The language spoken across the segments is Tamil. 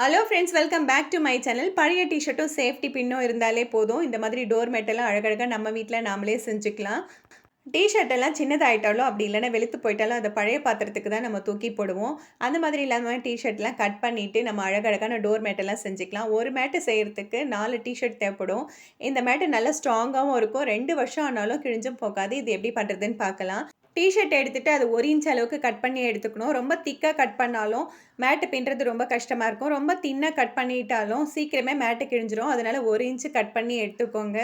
Hello friends, welcome back to my channel. பழைய டிஷர்ட்டும் சேஃப்டி பின்னும் இருந்தாலே போதும். இந்த மாதிரி டோர் மேட்டெல்லாம் அழகழகாக நம்ம வீட்டில் நாமளே செஞ்சுக்கலாம். டிஷர்ட் எல்லாம் சின்னதாயிட்டாலும் அப்படி இல்லைன்னா வெளுத்து போயிட்டாலும் அதை பழைய பாத்திரத்துக்கு தான் நம்ம தூக்கி போடுவோம். அந்த மாதிரி இல்லாமல் டிஷர்ட்லாம் கட் பண்ணிவிட்டு நம்ம அழகழகான டோர் மேட்டெல்லாம் செஞ்சுக்கலாம். ஒரு மேட்டு செய்கிறதுக்கு 4 டிஷர்ட் தேவைப்படும். இந்த மேட்டு நல்லா ஸ்ட்ராங்காகவும் இருக்கும். 2 வருஷம் ஆனாலும் கிழிஞ்சும் போகாது. இது எப்படி பண்ணுறதுன்னு பார்க்கலாம். டீஷர்ட் எடுத்துகிட்டு அது 1 இன்ச் அளவுக்கு கட் பண்ணி எடுத்துக்கணும். ரொம்ப திக்காக கட் பண்ணாலும் மேட்டு பின்னுறது ரொம்ப கஷ்டமாக இருக்கும். ரொம்ப தின்னாக கட் பண்ணிட்டாலும் சீக்கிரமே மேட்டு கிழிஞ்சிரும். அதனால் 1 இன்ச்சு கட் பண்ணி எடுத்துக்கோங்க.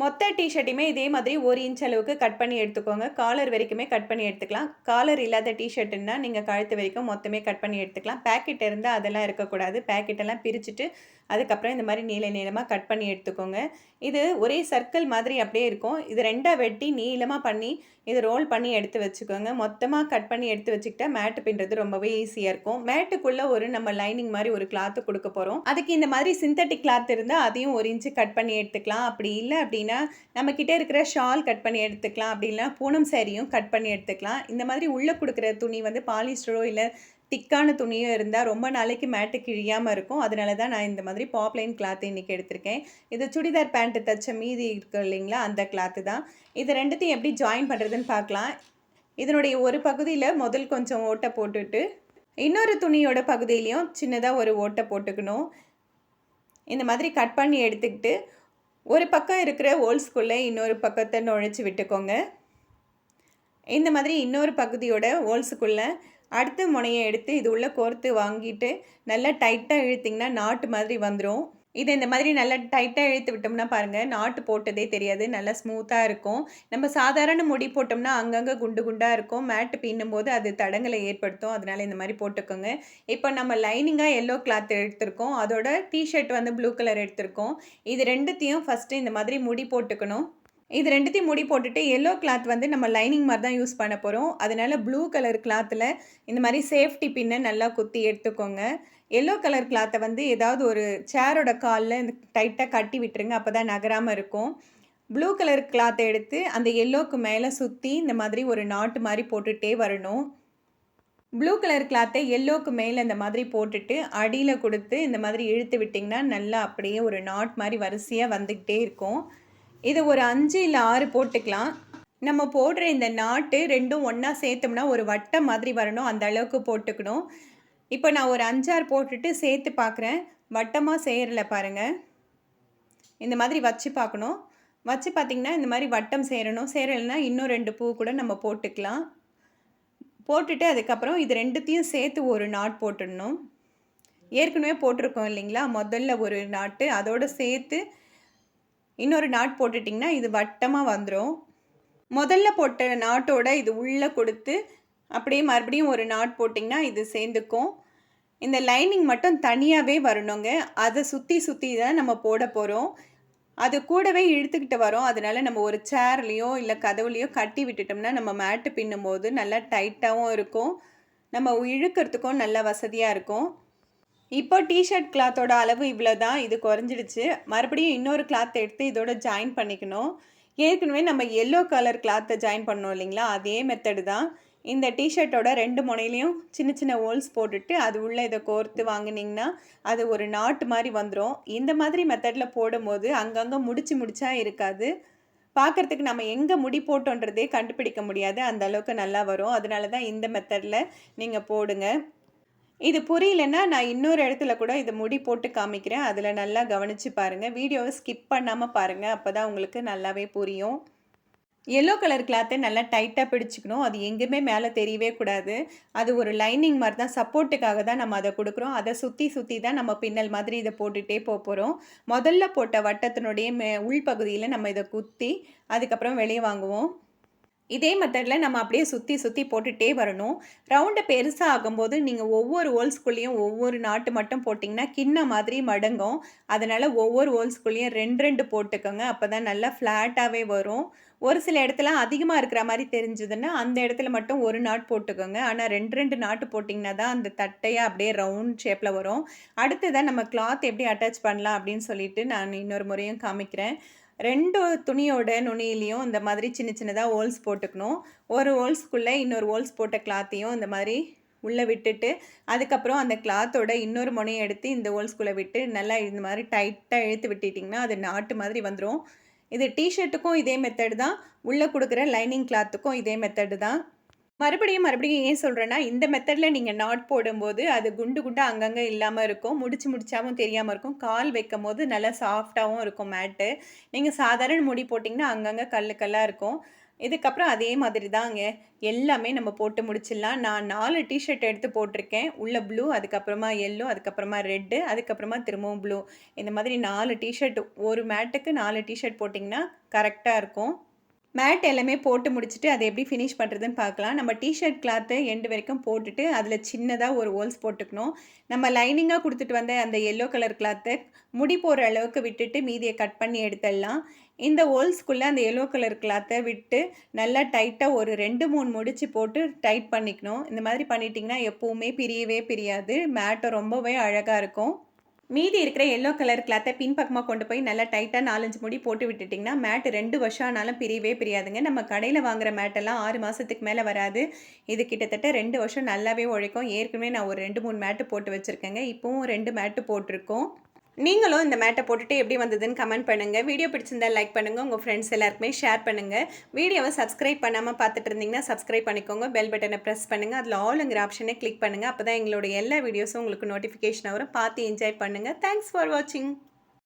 மொத்த டீஷர்ட்டையுமே இதே மாதிரி 1 இன்ச் அளவுக்கு கட் பண்ணி எடுத்துக்கோங்க. காலர் வரைக்குமே கட் பண்ணி எடுத்துக்கலாம். காலர் இல்லாத டீஷர்ட்டுன்னா நீங்கள் கழுத்து வரைக்கும் மொத்தமே கட் பண்ணி எடுத்துக்கலாம். பேக்கெட் இருந்தால் அதெல்லாம் இருக்கக்கூடாது. பேக்கெட்டெல்லாம் பிரிச்சுட்டு அதுக்கப்புறம் இந்த மாதிரி நீளமாக கட் பண்ணி எடுத்துக்கோங்க. இது ஒரே சர்க்கிள் மாதிரி அப்படியே இருக்கும். இது 2ஆக வெட்டி நீளமாக பண்ணி இது ரோல் பண்ணி எடுத்து வச்சுக்கோங்க. மொத்தமாக கட் பண்ணி எடுத்து வச்சுக்கிட்டா மேட்டு பின்னுறது ரொம்பவே ஈஸியாக இருக்கும். மேட்டுக்குள்ளே ஒரு நம்ம லைனிங் மாதிரி ஒரு கிளாத்து கொடுக்க போகிறோம். அதுக்கு இந்த மாதிரி சிந்தட்டிக் கிளாத் இருந்தால் அதையும் 1 இன்ச்சு கட் பண்ணி எடுத்துக்கலாம். அப்படி இல்லை அப்படின்னா நம்மக்கிட்ட இருக்கிற ஷால் கட் பண்ணி எடுத்துக்கலாம். அப்படி இல்லைனா பூனம் சேரீயும் கட் பண்ணி எடுத்துக்கலாம். இந்த மாதிரி உள்ளே கொடுக்குற துணி வந்து பாலிஸ்டரோ இல்லை திக்கான துணியும் இருந்தால் ரொம்ப நாளைக்கு மேட்டு கிழியாமல் இருக்கும். அதனால தான் நான் இந்த மாதிரி பாப்லைன் கிளாத்து இன்றைக்கி எடுத்திருக்கேன். இது சுடிதார் பேண்ட்டு தைச்ச மீதி இருக்கு இல்லைங்களா, அந்த கிளாத்து தான். இது ரெண்டுத்தையும் எப்படி ஜாயின் பண்ணுறதுன்னு பார்க்கலாம். இதனுடைய ஒரு பகுதியில் முதல் கொஞ்சம் ஓட்டை போட்டுட்டு இன்னொரு துணியோட பகுதியிலையும் சின்னதாக ஒரு ஓட்டை போட்டுக்கணும். இந்த மாதிரி கட் பண்ணி எடுத்துக்கிட்டு ஒரு பக்கம் இருக்கிற ஹோல்ஸ்குள்ளே இன்னொரு பக்கத்தை நுழைச்சி விட்டுக்கோங்க. இந்த மாதிரி இன்னொரு பகுதியோட ஹோல்ஸுக்குள்ளே அடுத்த முனையை எடுத்து இது உள்ளே கோர்த்து வாங்கிட்டு நல்லா டைட்டாக இழுத்திங்கன்னா நாட்டு மாதிரி வந்துடும். இது இந்த மாதிரி நல்லா டைட்டாக இழுத்து விட்டோம்னா பாருங்கள், நாட்டு போட்டதே தெரியாது. நல்லா ஸ்மூத்தாக இருக்கும். நம்ம சாதாரண முடி போட்டோம்னா அங்கங்கே குண்டு குண்டாக இருக்கும். மேட்டு பின்னும்போது அது தடங்களை ஏற்படுத்தும். அதனால் இந்த மாதிரி போட்டுக்கோங்க. இப்போ நம்ம லைனிங்காக எல்லோ கிளாத் எடுத்திருக்கோம். அதோட டிஷர்ட் வந்து ப்ளூ கலர் எடுத்திருக்கோம். இது ரெண்டுத்தையும் ஃபஸ்ட்டு இந்த மாதிரி முடி போட்டுக்கணும். இது ரெண்டுத்தையும் முடி போட்டுட்டு எல்லோ கிளாத் வந்து நம்ம லைனிங் மாதிரி தான் யூஸ் பண்ண போகிறோம். அதனால் ப்ளூ கலர் கிளாத்தில் இந்த மாதிரி சேஃப்டி பின்னை நல்லா குத்தி எடுத்துக்கோங்க. எல்லோ கலர் கிளாத்தை வந்து ஏதாவது ஒரு சேரோட காலில் இந்த டைட்டாக கட்டி விட்டுருங்க. அப்போ தான் நகராமல் இருக்கும். ப்ளூ கலர் கிளாத்தை எடுத்து அந்த எல்லோக்கு மேலே சுற்றி இந்த மாதிரி ஒரு நாட்டு மாதிரி போட்டுகிட்டே வரணும். ப்ளூ கலர் கிளாத்தை எல்லோக்கு மேலே இந்த மாதிரி போட்டுட்டு அடியில் கொடுத்து இந்த மாதிரி இழுத்து விட்டிங்கன்னா நல்லா அப்படியே ஒரு நாட் மாதிரி வரிசையாக வந்துக்கிட்டே இருக்கும். இது ஒரு 5 இல்லை 6 போட்டுக்கலாம். நம்ம போடுற இந்த நாட்டு ரெண்டும் ஒன்றா சேர்த்தோம்னா ஒரு வட்டம் மாதிரி வரணும். அந்த அளவுக்கு போட்டுக்கணும். இப்போ நான் ஒரு 5, 6 போட்டுட்டு சேர்த்து பார்க்குறேன். வட்டமாக சேரல பாருங்கள். இந்த மாதிரி வச்சு பார்க்கணும். வச்சு பார்த்திங்கன்னா இந்த மாதிரி வட்டம் சேரணும். சேரலைன்னா இன்னும் 2 பூ கூட நம்ம போட்டுக்கலாம். போட்டுட்டு அதுக்கப்புறம் இது ரெண்டுத்தையும் சேர்த்து ஒரு நாட் போட்டுடணும். ஏற்கனவே போட்டிருக்கோம் இல்லைங்களா, முதல்ல ஒரு நாட்டு அதோடு சேர்த்து இன்னொரு நாட் போட்டுட்டிங்கன்னா இது வட்டமாக வந்துடும். முதல்ல போட்ட நாட்டோட இது உள்ளே கொடுத்து அப்படியே மறுபடியும் ஒரு நாட் போட்டிங்கன்னா இது சேர்ந்துக்கும். இந்த லைனிங் மட்டும் தனியாகவே வரணுங்க. அதை சுற்றி சுற்றி தான் நம்ம போட போகிறோம். அது கூடவே இழுத்துக்கிட்டு வரோம். அதனால் நம்ம ஒரு சேர்லேயோ இல்லை கதவுலையோ கட்டி விட்டுட்டோம்னா நம்ம மேட்டு பின்னும்போது நல்லா டைட்டாகவும் இருக்கும். நம்ம இழுக்கிறதுக்கும் நல்லா வசதியாக இருக்கும். இப்போ டிஷர்ட் கிளாத்தோட அளவு இவ்வளோ தான். இது குறைஞ்சிடுச்சு. மறுபடியும் இன்னொரு கிளாத் எடுத்து இதோட ஜாயின் பண்ணிக்கணும். ஏற்கனவே நம்ம எல்லோ கலர் கிளாத்தை ஜாயின் பண்ணோம் இல்லைங்களா, அதே மெத்தடு தான். இந்த டிஷர்ட்டோட 2 முனையிலையும் சின்ன சின்ன ஹோல்ஸ் போட்டுட்டு அது உள்ளே இதை கோர்த்து வாங்கினீங்கன்னா அது ஒரு நாட்டு மாதிரி வந்துடும். இந்த மாதிரி மெத்தடில் போடும்போது அங்கங்கே முடிச்சா இருக்காது. பார்க்குறதுக்கு நம்ம எங்கே முடி போட்டோன்றதே கண்டுபிடிக்க முடியாது. அந்த அளவுக்கு நல்லா வரும். அதனால தான் இந்த மெத்தடில் நீங்கள் போடுங்க. இது புரியலன்னா நான் இன்னொரு இடத்துல கூட இது முடி போட்டு காமிக்கிறேன். அதில் நல்லா கவனித்து பாருங்கள். வீடியோவை ஸ்கிப் பண்ணாமல் பாருங்கள். அப்போ தான் உங்களுக்கு நல்லாவே புரியும். எல்லோ கலர் கிளாத்தை நல்லா டைட்டாக பிடிச்சிக்கணும். அது எங்கேயுமே மேலே தெரியவே கூடாது. அது ஒரு லைனிங் மாதிரி தான், சப்போர்ட்டுக்காக தான் நம்ம அதை கொடுக்குறோம். அதை சுற்றி தான் நம்ம பின்னல் மாதிரி இதை போட்டுகிட்டே போகிறோம். முதல்ல போட்ட வட்டத்தினுடைய உள்பகுதியில் நம்ம இதை குத்தி அதுக்கப்புறம் வெளியே வாங்குவோம். இதே மெத்தடில் நம்ம அப்படியே சுற்றி போட்டுகிட்டே வரணும். ரவுண்டை பெருசாக ஆகும்போது நீங்கள் ஒவ்வொரு ஹோல்ஸ்குள்ளேயும் ஒவ்வொரு நாட்டு மட்டும் போட்டிங்கன்னா கிண்ண மாதிரி மடங்கும். அதனால் ஒவ்வொரு ஹோல்ஸ்குள்ளேயும் 2 போட்டுக்கோங்க. அப்போ தான் நல்லா ஃப்ளாட்டாகவே வரும். ஒரு சில இடத்துல அதிகமாக இருக்கிற மாதிரி தெரிஞ்சதுன்னா அந்த இடத்துல மட்டும் ஒரு நாட் போட்டுக்கோங்க. ஆனால் 2 நாட்டு போட்டிங்கன்னா தான் அந்த தட்டையாக அப்படியே ரவுண்ட் ஷேப்பில் வரும். அடுத்ததான் நம்ம கிளாத் எப்படி அட்டாச் பண்ணலாம் அப்படின்னு சொல்லிட்டு நான் இன்னொரு முறையும் காமிக்கிறேன். 2 துணியோட நுனியிலையும் இந்த மாதிரி சின்ன சின்னதாக ஹோல்ஸ் போட்டுக்கணும். ஒரு ஹோல்ஸ்க்குள்ளே இன்னொரு ஹோல்ஸ் போட்ட கிளாத்தையும் இந்த மாதிரி உள்ளே விட்டுட்டு அதுக்கப்புறம் அந்த கிளாத்தோட இன்னொரு முனையை எடுத்து இந்த ஹோல்ஸ்குள்ளே விட்டு நல்லா இந்த மாதிரி டைட்டாக இழுத்து விட்டுட்டிங்கன்னா அது நாட்டு மாதிரி வந்துடும். இது டிஷர்ட்டுக்கும் இதே மெத்தட் தான், உள்ளே கொடுக்குற லைனிங் கிளாத்துக்கும் இதே மெத்தடு தான். மறுபடியும் ஏன் சொல்கிறேன்னா, இந்த மெத்தடில் நீங்கள் நாட் போடும்போது அது குண்டு குண்டா அங்கங்கே இல்லாமல் இருக்கும். முடிச்சாவும் தெரியாமல் இருக்கும். கால் வைக்கும்போது நல்லா சாஃப்டாகவும் இருக்கும் மேட்டு. நீங்கள் சாதாரண முடி போட்டிங்கன்னா அங்கங்கே கல்லாக இருக்கும். இதுக்கப்புறம் அதே மாதிரி தாங்க எல்லாமே நம்ம போட்டு முடிச்சிடலாம். நான் 4 டிஷர்ட் எடுத்து போட்டிருக்கேன். உள்ள ப்ளூ, அதுக்கப்புறமா எல்லோ, அதுக்கப்புறமா ரெட்டு, அதுக்கப்புறமா திரும்பவும் ப்ளூ. இந்த மாதிரி 4 டிஷர்ட், ஒரு மேட்டுக்கு 4 டிஷர்ட் போட்டிங்கன்னா கரெக்டாக இருக்கும். மேட் எல்லாமே போட்டு முடிச்சுட்டு அதை எப்படி ஃபினிஷ் பண்ணுறதுன்னு பார்க்கலாம். நம்ம டிஷர்ட் கிளாத்து எண்டு வரைக்கும் போட்டுட்டு அதில் சின்னதாக ஒரு ஹோல்ஸ் போட்டுக்கணும். நம்ம லைனிங்காக கொடுத்துட்டு வந்த அந்த எல்லோ கலர் கிளாத்தை முடி போகிற அளவுக்கு விட்டுட்டு மீதியை கட் பண்ணி எடுத்துடலாம். இந்த ஹோல்ஸ்குள்ளே அந்த எல்லோ கலர் கிளாத்தை விட்டு நல்லா டைட்டாக ஒரு 2-3 முடிச்சு போட்டு டைட் பண்ணிக்கணும். இந்த மாதிரி பண்ணிட்டிங்கன்னா எப்போவுமே பிரியவே பிரியாது. மேட்டும் ரொம்பவே அழகாக இருக்கும். மீதி இருக்கிற எல்லோ கலர் கிளாத்தை பின்பக்கமாக கொண்டு போய் நல்லா டைட்டாக 4-5 முடி போட்டு விட்டுட்டிங்கன்னா மேட் 2 வருஷம் ஆனாலும் பிரியவே பிரியாதுங்க. நம்ம கடையில் வாங்குகிற மேட்டெல்லாம் 6 மாதத்துக்கு மேலே வராது. இது கிட்டத்தட்ட 2 வருஷம் நல்லாவே உழைக்கும். ஏற்கனவே நான் ஒரு 2-3 மேட்டு போட்டு வச்சுருக்கேங்க. இப்போவும் 2 மேட்டு போட்டிருக்கோம். நீங்களும் இந்த மேட்டை போட்டுட்டு எப்படி வந்ததுன்னு கமெண்ட் பண்ணுங்கள். வீடியோ பிடிச்சிருந்தா லைக் பண்ணுங்கள். உங்கள் ஃப்ரெண்ட்ஸ் எல்லாருக்குமே ஷேர் பண்ணுங்கள். வீடியோவை சப்ஸ்கிரைப் பண்ணாமல் பார்த்துட்டு இருந்தீங்கன்னா சப்ஸ்கிரைப் பண்ணிக்கோங்க. பெல் பட்டனை ப்ரெஸ் பண்ணுங்கள். அதில் ஆளுங்கிற ஆப்ஷனை கிளிக் பண்ணுங்கள். அப்போ தான் எங்களோட எல்லா வீடியோஸும் உங்களுக்கு நோட்டிஃபிகேஷன் வரும். பார்த்து என்ஜாய் பண்ணுங்கள். தேங்க்ஸ் ஃபார் வாட்சிங்.